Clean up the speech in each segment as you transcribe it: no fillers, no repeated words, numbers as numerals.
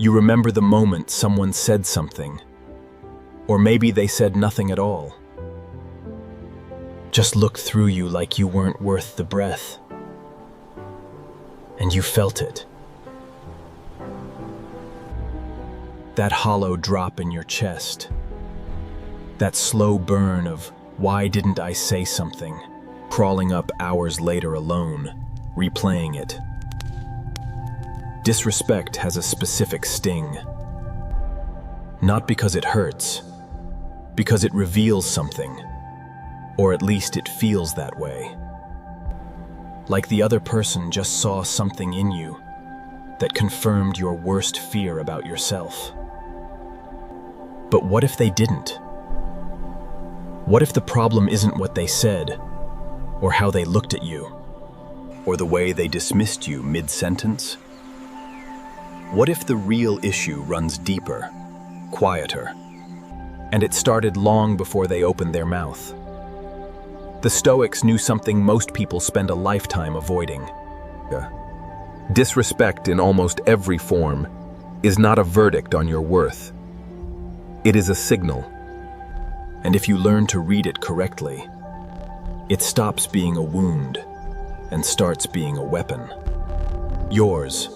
You remember the moment someone said something, or maybe they said nothing at all. Just looked through you like you weren't worth the breath. And you felt it. That hollow drop in your chest. That slow burn of, why didn't I say something? Crawling up hours later alone, replaying it. Disrespect has a specific sting. Not because it hurts, because it reveals something, or at least it feels that way. Like the other person just saw something in you that confirmed your worst fear about yourself. But what if they didn't? What if the problem isn't what they said, or how they looked at you, or the way they dismissed you mid-sentence? What if the real issue runs deeper, quieter, and it started long before they opened their mouth? The Stoics knew something most people spend a lifetime avoiding. Disrespect in almost every form is not a verdict on your worth. It is a signal. And if you learn to read it correctly, it stops being a wound and starts being a weapon. Yours.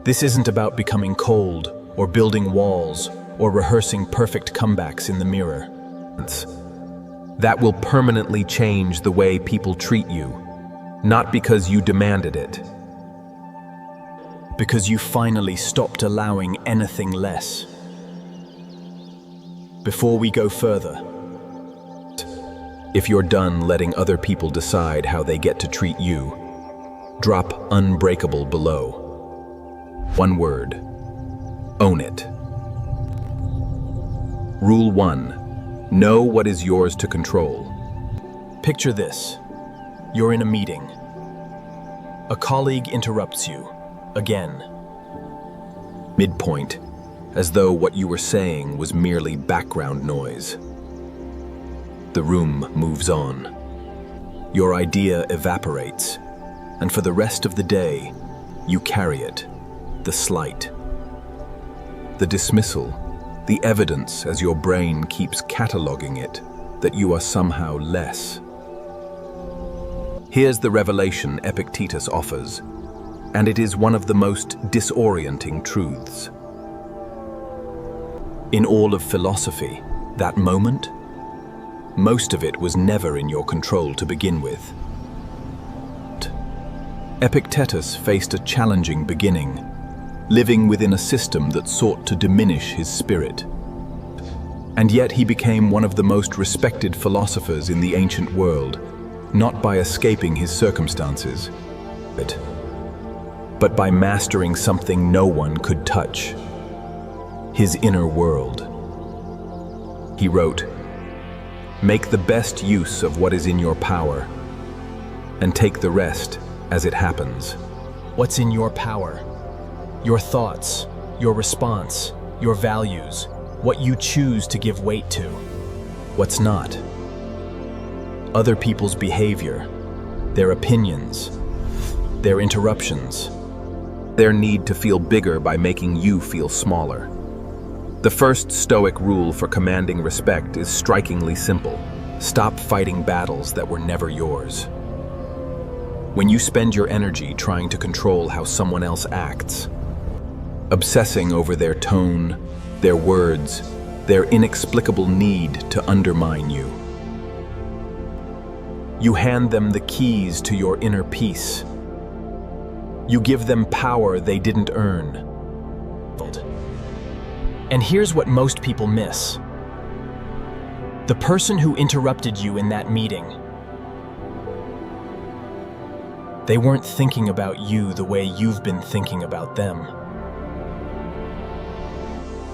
This isn't about becoming cold or building walls or rehearsing perfect comebacks in the mirror. That will permanently change the way people treat you, not because you demanded it, because you finally stopped allowing anything less. Before we go further, if you're done letting other people decide how they get to treat you, drop unbreakable below. One word: own it. Rule 1: know what is yours to control. Picture this. You're in a meeting. A colleague interrupts you, again. Midpoint, as though what you were saying was merely background noise. The room moves on. Your idea evaporates, and for the rest of the day, you carry it, the slight, the dismissal, the evidence as your brain keeps cataloging it that you are somehow less. Here's the revelation Epictetus offers, and it is one of the most disorienting truths. In all of philosophy, that moment, most of it was never in your control to begin with. Epictetus faced a challenging beginning, living within a system that sought to diminish his spirit. And yet he became one of the most respected philosophers in the ancient world, not by escaping his circumstances, but by mastering something no one could touch: his inner world. He wrote, "Make the best use of what is in your power, and take the rest as it happens." What's in your power? Your thoughts, your response, your values, what you choose to give weight to. What's not? Other people's behavior, their opinions, their interruptions, their need to feel bigger by making you feel smaller. The first Stoic rule for commanding respect is strikingly simple: stop fighting battles that were never yours. When you spend your energy trying to control how someone else acts, obsessing over their tone, their words, their inexplicable need to undermine you, you hand them the keys to your inner peace. You give them power they didn't earn. And here's what most people miss. The person who interrupted you in that meeting, they weren't thinking about you the way you've been thinking about them.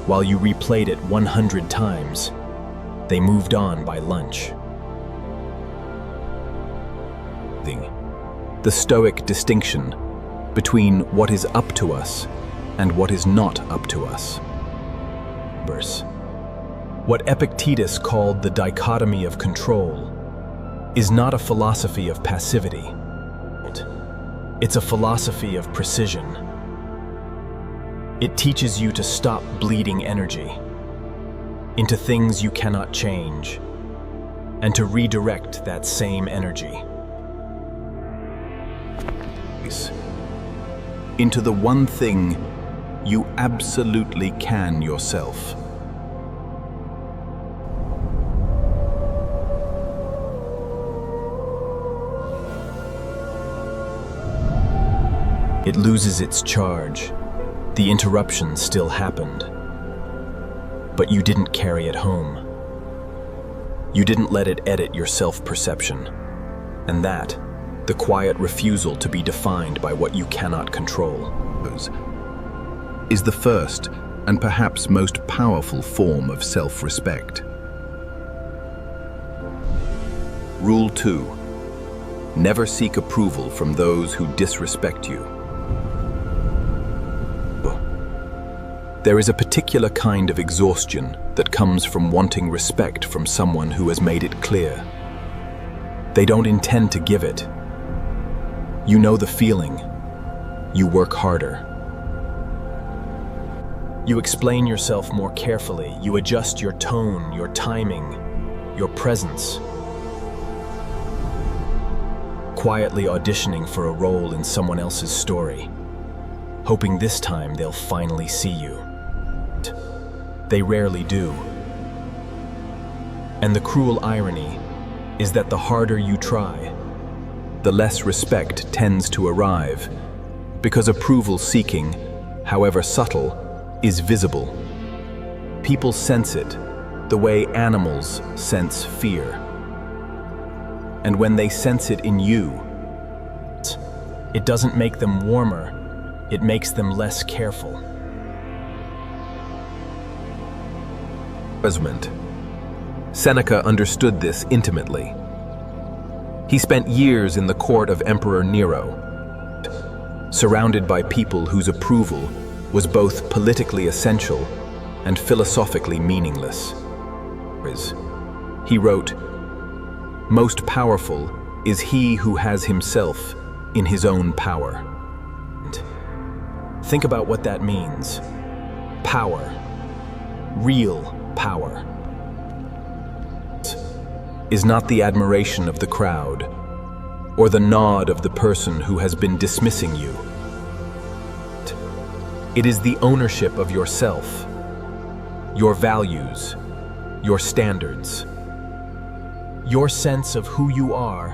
While you replayed it 100 times, they moved on by lunch. The Stoic distinction between what is up to us and what is not up to us. What Epictetus called the Dichotomy of Control is not a philosophy of passivity. It's a philosophy of precision. It teaches you to stop bleeding energy into things you cannot change, and to redirect that same energy into the one thing you absolutely can yourself. It loses its charge. The interruption still happened, but you didn't carry it home. You didn't let it edit your self-perception, and that, the quiet refusal to be defined by what you cannot control, is the first and perhaps most powerful form of self-respect. Rule 2. Never seek approval from those who disrespect you. There is a particular kind of exhaustion that comes from wanting respect from someone who has made it clear they don't intend to give it. You know the feeling. You work harder. You explain yourself more carefully. You adjust your tone, your timing, your presence. Quietly auditioning for a role in someone else's story, hoping this time they'll finally see you. They rarely do. And the cruel irony is that the harder you try, the less respect tends to arrive, because approval seeking, however subtle, is visible. People sense it the way animals sense fear. And when they sense it in you, it doesn't make them warmer, it makes them less careful. Seneca understood this intimately. He spent years in the court of Emperor Nero, surrounded by people whose approval was both politically essential and philosophically meaningless. He wrote, "Most powerful is he who has himself in his own power." Think about what that means. Power. Real power is not the admiration of the crowd or the nod of the person who has been dismissing you. It is the ownership of yourself, your values, your standards, your sense of who you are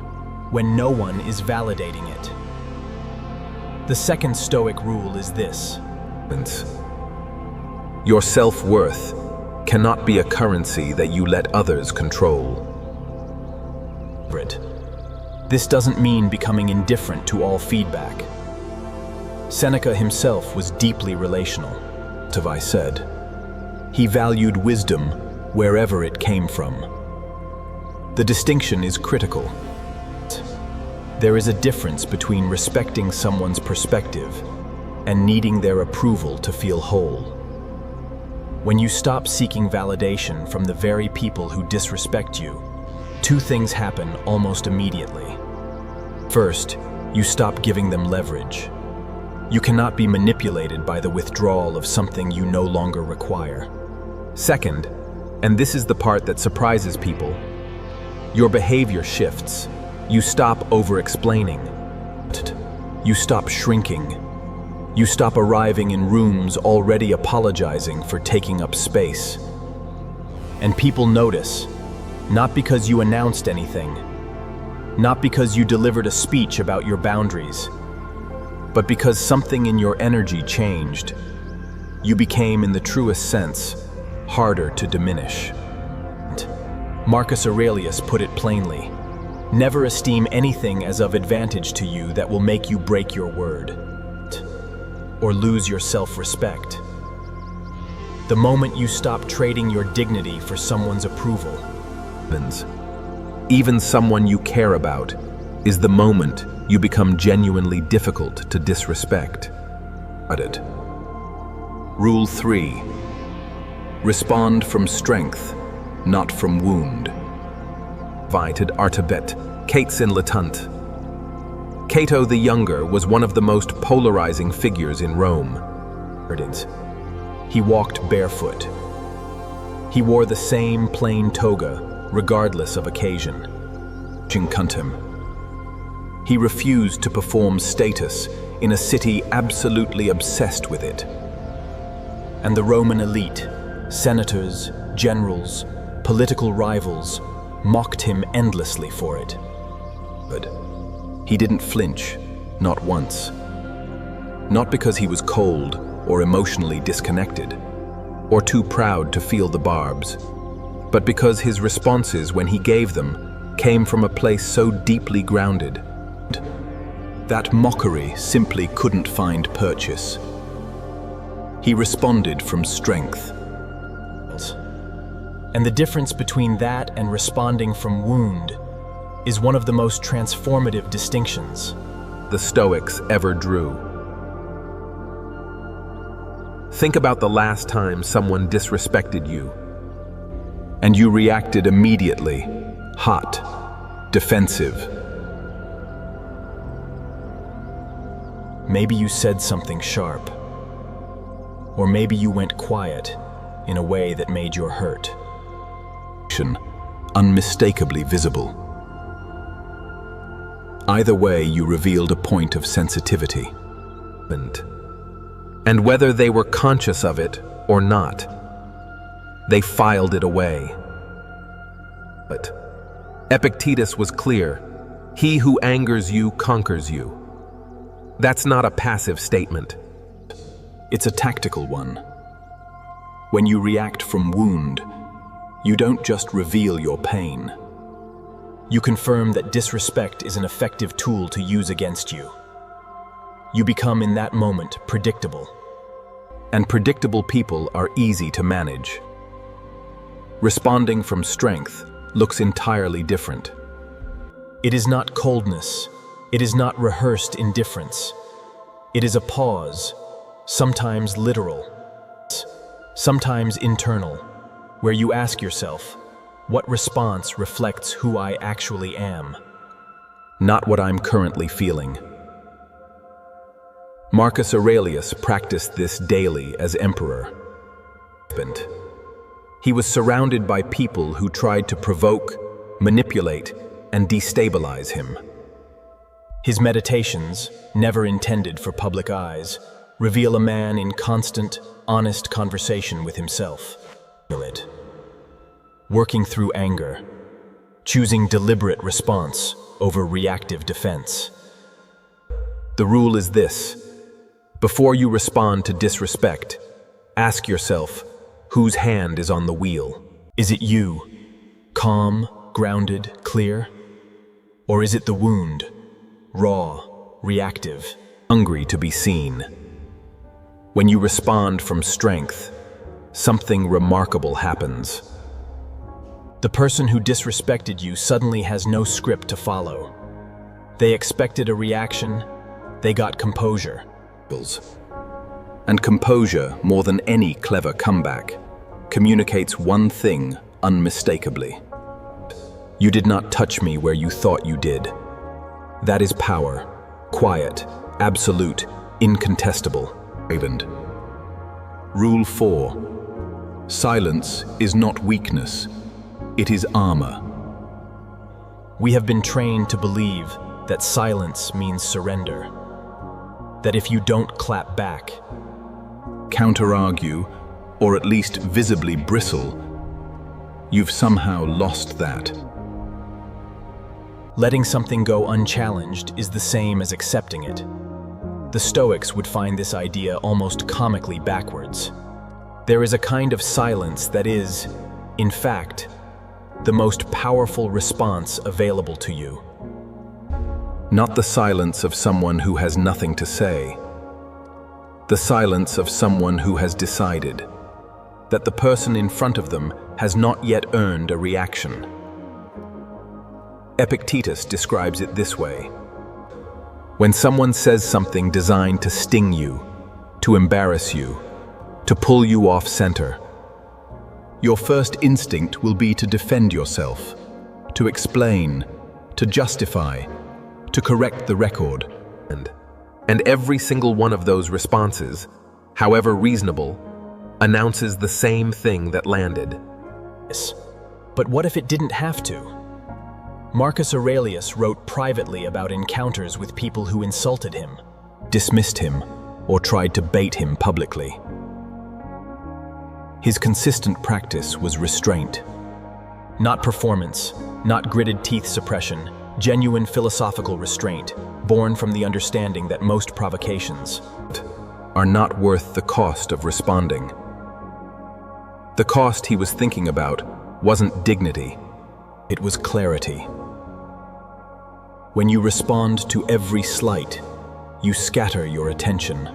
when no one is validating it. The second Stoic rule is this: your self-worth cannot be a currency that you let others control. This doesn't mean becoming indifferent to all feedback. Seneca himself was deeply relational, Tavai said. He valued wisdom wherever it came from. The distinction is critical. There is a difference between respecting someone's perspective and needing their approval to feel whole. When you stop seeking validation from the very people who disrespect you, two things happen almost immediately. First, you stop giving them leverage. You cannot be manipulated by the withdrawal of something you no longer require. Second, and this is the part that surprises people, your behavior shifts. You stop over-explaining. You stop shrinking. You stop arriving in rooms already apologizing for taking up space. And people notice, not because you announced anything, not because you delivered a speech about your boundaries, but because something in your energy changed. You became, in the truest sense, harder to diminish. Marcus Aurelius put it plainly: never esteem anything as of advantage to you that will make you break your word or lose your self-respect. The moment you stop trading your dignity for someone's approval, even someone you care about, is the moment you become genuinely difficult to disrespect. Rule 3. Respond from strength, not from wound. Vited Artabet, Cates in Latant. Cato the Younger was one of the most polarizing figures in Rome. He walked barefoot. He wore the same plain toga, regardless of occasion. He refused to perform status in a city absolutely obsessed with it. And the Roman elite, senators, generals, political rivals, mocked him endlessly for it. But he didn't flinch, not once. Not because he was cold or emotionally disconnected, or too proud to feel the barbs, but because his responses, when he gave them, came from a place so deeply grounded that mockery simply couldn't find purchase. He responded from strength. And the difference between that and responding from wound is one of the most transformative distinctions the Stoics ever drew. Think about the last time someone disrespected you, and you reacted immediately, hot, defensive. Maybe you said something sharp, or maybe you went quiet in a way that made your hurt unmistakably visible. Either way, you revealed a point of sensitivity. And whether they were conscious of it or not, they filed it away. But Epictetus was clear: he who angers you conquers you. That's not a passive statement. It's a tactical one. When you react from wound, you don't just reveal your pain. You confirm that disrespect is an effective tool to use against you. You become, in that moment, predictable. And predictable people are easy to manage. Responding from strength looks entirely different. It is not coldness. It is not rehearsed indifference. It is a pause, sometimes literal, sometimes internal, where you ask yourself, what response reflects who I actually am? Not what I'm currently feeling. Marcus Aurelius practiced this daily as emperor. He was surrounded by people who tried to provoke, manipulate, and destabilize him. His meditations, never intended for public eyes, reveal a man in constant, honest conversation with himself. Working through anger, choosing deliberate response over reactive defense. The rule is this: before you respond to disrespect, ask yourself, whose hand is on the wheel? Is it you, calm, grounded, clear? Or is it the wound, raw, reactive, hungry to be seen? When you respond from strength, something remarkable happens. The person who disrespected you suddenly has no script to follow. They expected a reaction, they got composure. And composure, more than any clever comeback, communicates one thing unmistakably. You did not touch me where you thought you did. That is power, quiet, absolute, incontestable. Rule 4. Silence is not weakness. It is armor. We have been trained to believe that silence means surrender. That if you don't clap back, counter-argue, or at least visibly bristle, you've somehow lost that. Letting something go unchallenged is the same as accepting it. The Stoics would find this idea almost comically backwards. There is a kind of silence that is, in fact, the most powerful response available to you. Not the silence of someone who has nothing to say. The silence of someone who has decided that the person in front of them has not yet earned a reaction. Epictetus describes it this way: when someone says something designed to sting you, to embarrass you, to pull you off center, your first instinct will be to defend yourself, to explain, to justify, to correct the record. And every single one of those responses however reasonable, announces the same thing that landed. But what if it didn't have to? Marcus Aurelius wrote privately about encounters with people who insulted him, dismissed him, or tried to bait him publicly. His consistent practice was restraint. Not performance, not gritted teeth suppression, genuine philosophical restraint, born from the understanding that most provocations are not worth the cost of responding. The cost he was thinking about wasn't dignity. It was clarity. When you respond to every slight, you scatter your attention.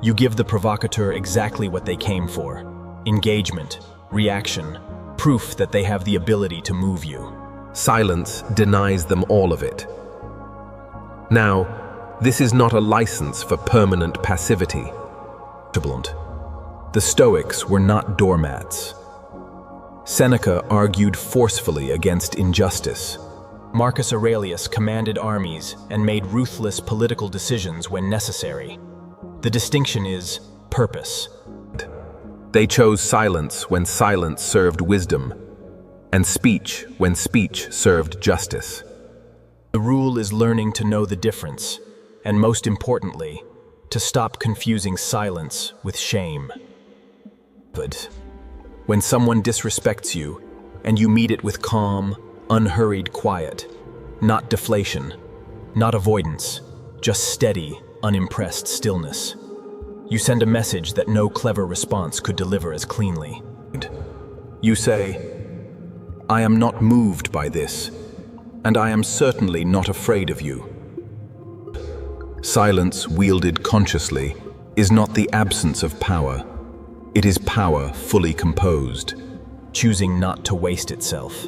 You give the provocateur exactly what they came for: engagement, reaction, proof that they have the ability to move you. Silence denies them all of it. Now, this is not a license for permanent passivity. The Stoics were not doormats. Seneca argued forcefully against injustice. Marcus Aurelius commanded armies and made ruthless political decisions when necessary. The distinction is purpose. They chose silence when silence served wisdom, and speech when speech served justice. The rule is learning to know the difference, and most importantly, to stop confusing silence with shame. But when someone disrespects you, and you meet it with calm, unhurried quiet, not deflation, not avoidance, just steady, unimpressed stillness, you send a message that no clever response could deliver as cleanly. You say, "I am not moved by this, and I am certainly not afraid of you." Silence wielded consciously is not the absence of power. It is power fully composed, choosing not to waste itself.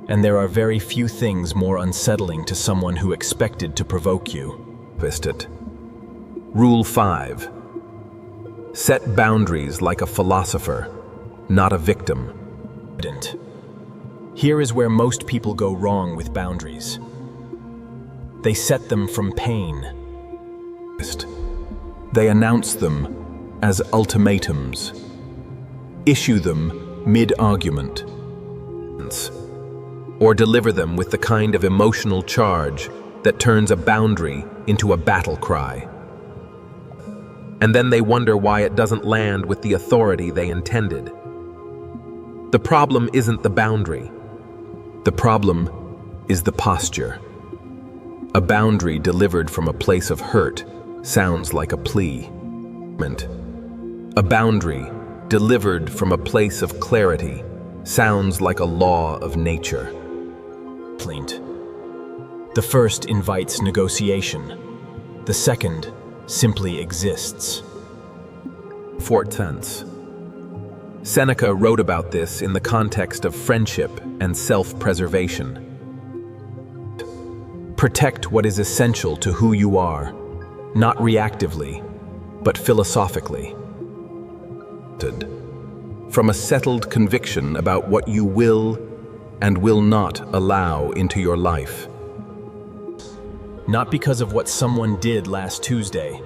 And there are very few things more unsettling to someone who expected to provoke you. Rule 5. Set boundaries like a philosopher, not a victim. Here is where most people go wrong with boundaries. They set them from pain. They announce them as ultimatums, issue them mid-argument, or deliver them with the kind of emotional charge that turns a boundary into a battle cry. And then they wonder why it doesn't land with the authority they intended. The problem isn't the boundary. The problem is the posture. A boundary delivered from a place of hurt sounds like a plea. A boundary delivered from a place of clarity sounds like a law of nature. The first invites negotiation. The second simply exists. Fourth sense. Seneca wrote about this in the context of friendship and self-preservation. Protect what is essential to who you are, not reactively, but philosophically. From a settled conviction about what you will and will not allow into your life. Not because of what someone did last Tuesday,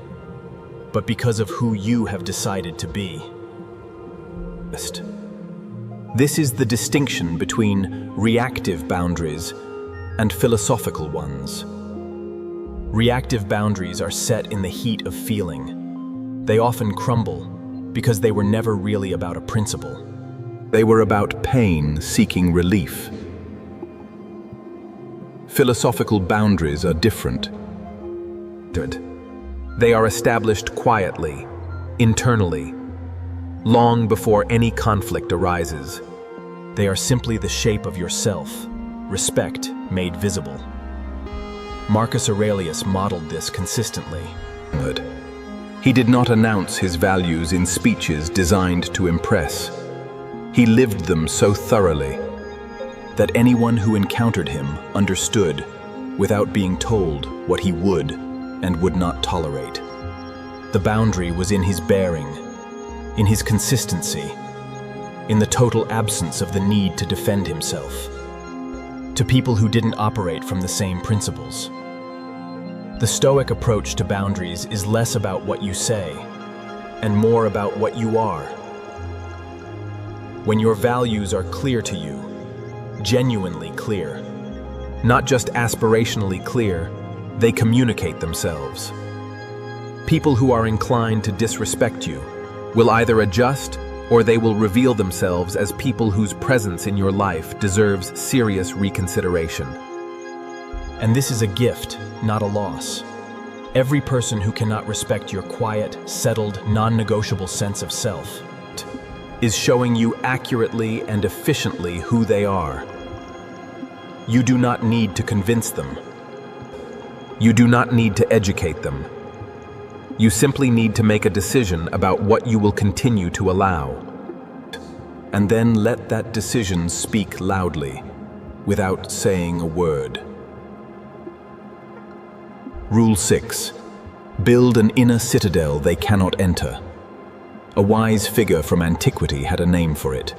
but because of who you have decided to be. This is the distinction between reactive boundaries and philosophical ones. Reactive boundaries are set in the heat of feeling. They often crumble because they were never really about a principle. They were about pain seeking relief. Philosophical boundaries are different. They are established quietly, internally, long before any conflict arises. They are simply the shape of yourself, respect made visible. Marcus Aurelius modeled this consistently. He did not announce his values in speeches designed to impress. He lived them so thoroughly that anyone who encountered him understood, without being told, what he would and would not tolerate. The boundary was in his bearing, in his consistency, in the total absence of the need to defend himself. To people who didn't operate from the same principles, The Stoic approach to boundaries is less about what you say and more about what you are. When your values are clear to you, genuinely clear, not just aspirationally clear, they communicate themselves. People who are inclined to disrespect you will either adjust or they will reveal themselves as people whose presence in your life deserves serious reconsideration. And this is a gift, not a loss. Every person who cannot respect your quiet, settled, non-negotiable sense of self is showing you accurately and efficiently who they are. You do not need to convince them. You do not need to educate them. You simply need to make a decision about what you will continue to allow. And then let that decision speak loudly, without saying a word. Rule 6. Build an inner citadel they cannot enter. A wise figure from antiquity had a name for it.